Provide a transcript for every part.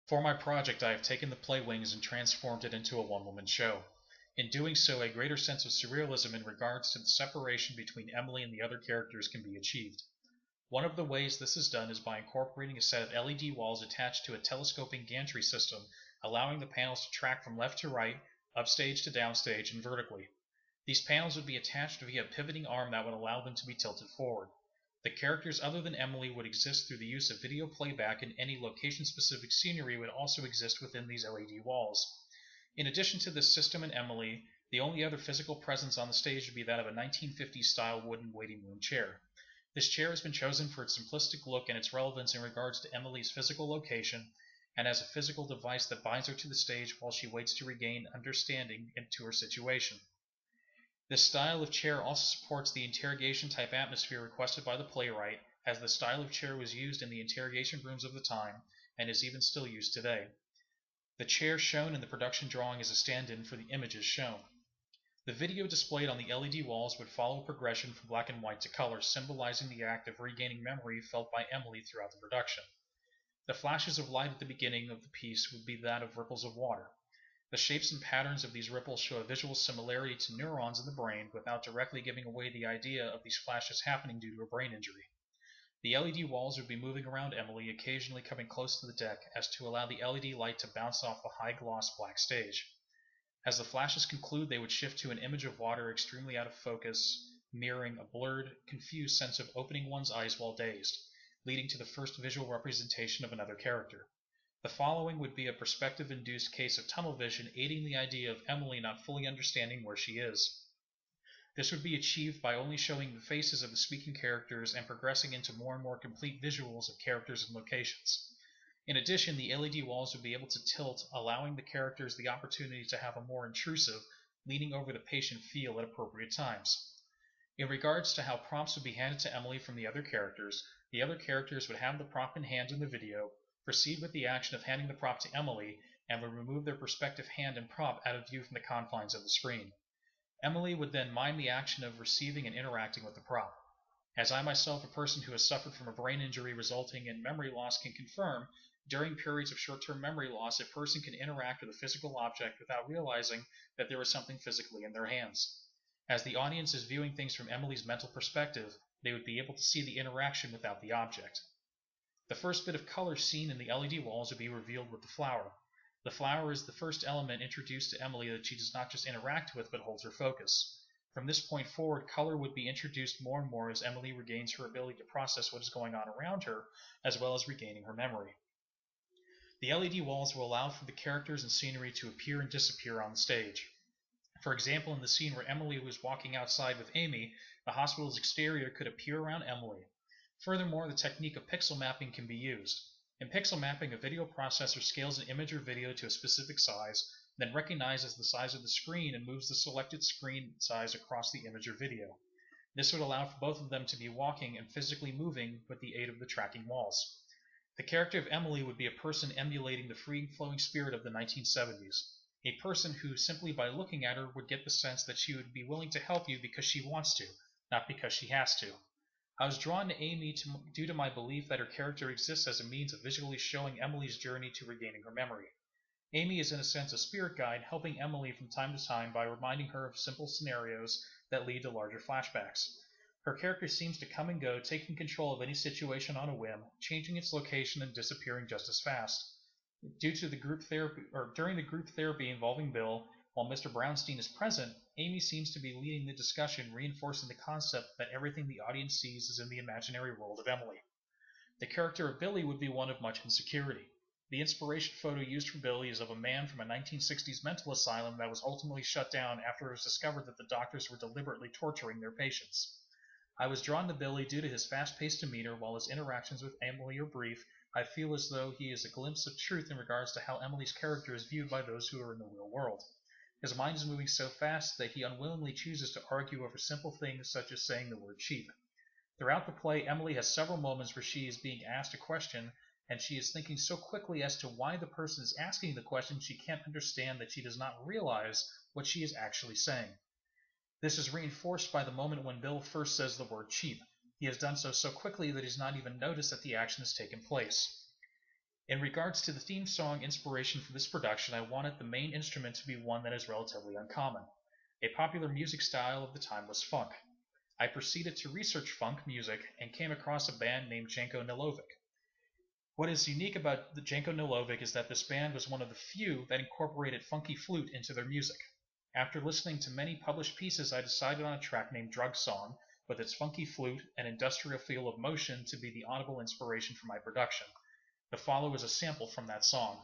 For my project, I have taken the play Wings and transformed it into a one-woman show. In doing so, a greater sense of surrealism in regards to the separation between Emily and the other characters can be achieved. One of the ways this is done is by incorporating a set of LED walls attached to a telescoping gantry system, allowing the panels to track from left to right, upstage to downstage, and vertically. These panels would be attached via a pivoting arm that would allow them to be tilted forward. The characters other than Emily would exist through the use of video playback, and any location-specific scenery would also exist within these LED walls. In addition to this system and Emily, the only other physical presence on the stage would be that of a 1950s-style wooden waiting room chair. This chair has been chosen for its simplistic look and its relevance in regards to Emily's physical location, and as a physical device that binds her to the stage while she waits to regain understanding into her situation. This style of chair also supports the interrogation-type atmosphere requested by the playwright, as the style of chair was used in the interrogation rooms of the time, and is even still used today. The chair shown in the production drawing is a stand-in for the images shown. The video displayed on the LED walls would follow a progression from black and white to color, symbolizing the act of regaining memory felt by Emily throughout the production. The flashes of light at the beginning of the piece would be that of ripples of water. The shapes and patterns of these ripples show a visual similarity to neurons in the brain without directly giving away the idea of these flashes happening due to a brain injury. The LED walls would be moving around Emily, occasionally coming close to the deck as to allow the LED light to bounce off the high-gloss black stage. As the flashes conclude, they would shift to an image of water extremely out of focus, mirroring a blurred, confused sense of opening one's eyes while dazed, leading to the first visual representation of another character. The following would be a perspective-induced case of tunnel vision, aiding the idea of Emily not fully understanding where she is. This would be achieved by only showing the faces of the speaking characters and progressing into more and more complete visuals of characters and locations. In addition, the LED walls would be able to tilt, allowing the characters the opportunity to have a more intrusive, leaning over the patient feel at appropriate times. In regards to how prompts would be handed to Emily from the other characters would have the prompt in hand in the video, proceed with the action of handing the prop to Emily, and would remove their respective hand and prop out of view from the confines of the screen. Emily would then mime the action of receiving and interacting with the prop. As I myself, a person who has suffered from a brain injury resulting in memory loss, can confirm, during periods of short-term memory loss, a person can interact with a physical object without realizing that there is something physically in their hands. As the audience is viewing things from Emily's mental perspective, they would be able to see the interaction without the object. The first bit of color seen in the LED walls would be revealed with the flower. The flower is the first element introduced to Emily that she does not just interact with but holds her focus. From this point forward, color would be introduced more and more as Emily regains her ability to process what is going on around her, as well as regaining her memory. The LED walls will allow for the characters and scenery to appear and disappear on the stage. For example, in the scene where Emily was walking outside with Amy, the hospital's exterior could appear around Emily. Furthermore, the technique of pixel mapping can be used. In pixel mapping, a video processor scales an image or video to a specific size, then recognizes the size of the screen and moves the selected screen size across the image or video. This would allow for both of them to be walking and physically moving with the aid of the tracking walls. The character of Emily would be a person emulating the free-flowing spirit of the 1970s. A person who, simply by looking at her, would get the sense that she would be willing to help you because she wants to, not because she has to. I was drawn to Amy due to my belief that her character exists as a means of visually showing Emily's journey to regaining her memory. Amy is in a sense a spirit guide, helping Emily from time to time by reminding her of simple scenarios that lead to larger flashbacks. Her character seems to come and go, taking control of any situation on a whim, changing its location and disappearing just as fast. During the group therapy involving Bill, while Mr. Brownstein is present, Amy seems to be leading the discussion, reinforcing the concept that everything the audience sees is in the imaginary world of Emily. The character of Billy would be one of much insecurity. The inspiration photo used for Billy is of a man from a 1960s mental asylum that was ultimately shut down after it was discovered that the doctors were deliberately torturing their patients. I was drawn to Billy due to his fast-paced demeanor. While his interactions with Emily are brief, I feel as though he is a glimpse of truth in regards to how Emily's character is viewed by those who are in the real world. His mind is moving so fast that he unwillingly chooses to argue over simple things such as saying the word cheap. Throughout the play, Emily has several moments where she is being asked a question, and she is thinking so quickly as to why the person is asking the question she can't understand that she does not realize what she is actually saying. This is reinforced by the moment when Bill first says the word cheap. He has done so quickly that he has not even noticed that the action has taken place. In regards to the theme song inspiration for this production, I wanted the main instrument to be one that is relatively uncommon. A popular music style of the time was funk. I proceeded to research funk music and came across a band named Janko Nilovic. What is unique about the Janko Nilovic is that this band was one of the few that incorporated funky flute into their music. After listening to many published pieces, I decided on a track named Drug Song, with its funky flute and industrial feel of motion to be the audible inspiration for my production. The follow is a sample from that song.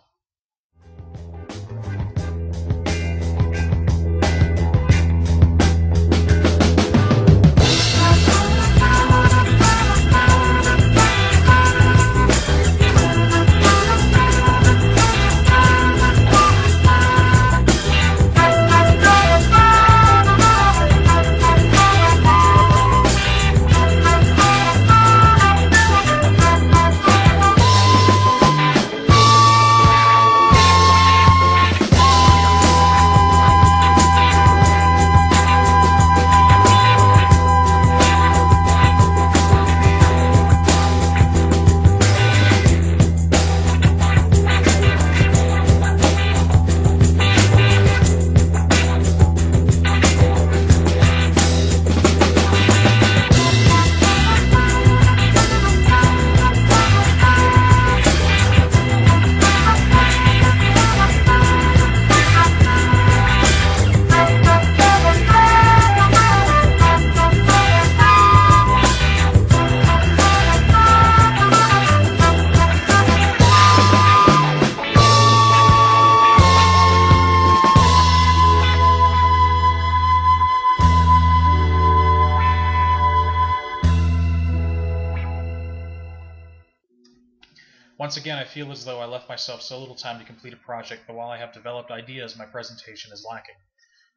Once again, I feel as though I left myself so little time to complete a project that while I have developed ideas, my presentation is lacking.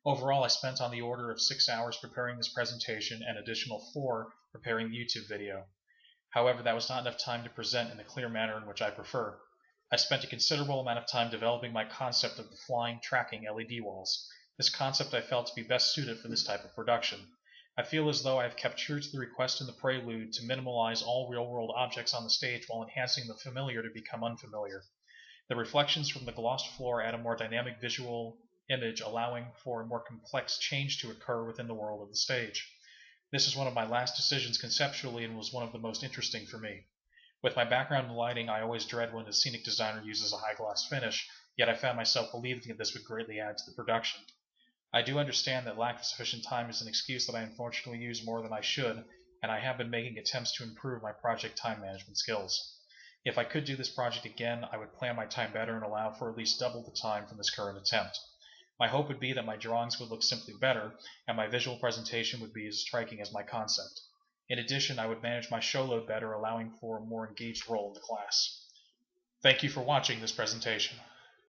Overall, I spent on the order of 6 hours preparing this presentation and additional 4 preparing the YouTube video. However, that was not enough time to present in the clear manner in which I prefer. I spent a considerable amount of time developing my concept of the flying, tracking LED walls. This concept I felt to be best suited for this type of production. I feel as though I have kept true to the request in the prelude to minimalize all real-world objects on the stage while enhancing the familiar to become unfamiliar. The reflections from the glossed floor add a more dynamic visual image, allowing for a more complex change to occur within the world of the stage. This is one of my last decisions conceptually and was one of the most interesting for me. With my background in lighting, I always dread when a scenic designer uses a high-gloss finish, yet I found myself believing that this would greatly add to the production. I do understand that lack of sufficient time is an excuse that I unfortunately use more than I should, and I have been making attempts to improve my project time management skills. If I could do this project again, I would plan my time better and allow for at least double the time from this current attempt. My hope would be that my drawings would look simply better, and my visual presentation would be as striking as my concept. In addition, I would manage my show load better, allowing for a more engaged role in the class. Thank you for watching this presentation.